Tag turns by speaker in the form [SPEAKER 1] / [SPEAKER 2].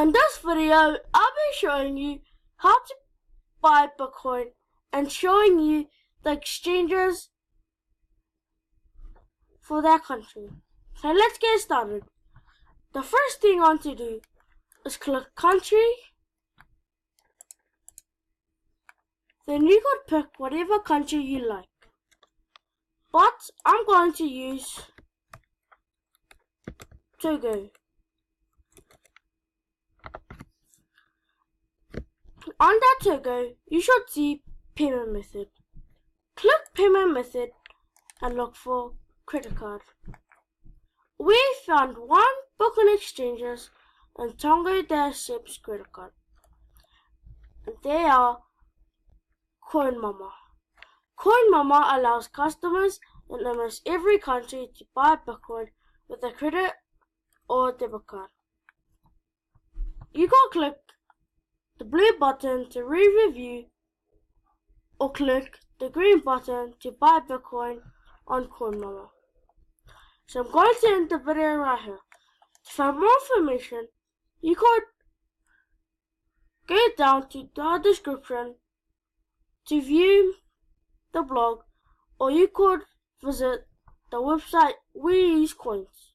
[SPEAKER 1] In this video, I'll be showing you how to buy Bitcoin and showing you the exchanges for that country. So let's get started. The first thing I want to do is click country. Then you could pick whatever country you like. But I'm going to use Togo. On that Togo, you should see payment method. Click payment method and look for credit card. We found one Bitcoin exchanges and Togo that accepts credit card. And they are CoinMama. CoinMama allows customers in almost every country to buy Bitcoin with a credit or debit card. You can click the blue button to re-review or click the green button to buy Bitcoin on CoinMama. So I'm going to end the video right here. For more information, you could go down to the description to view the blog, or you could visit the website We Use Coins.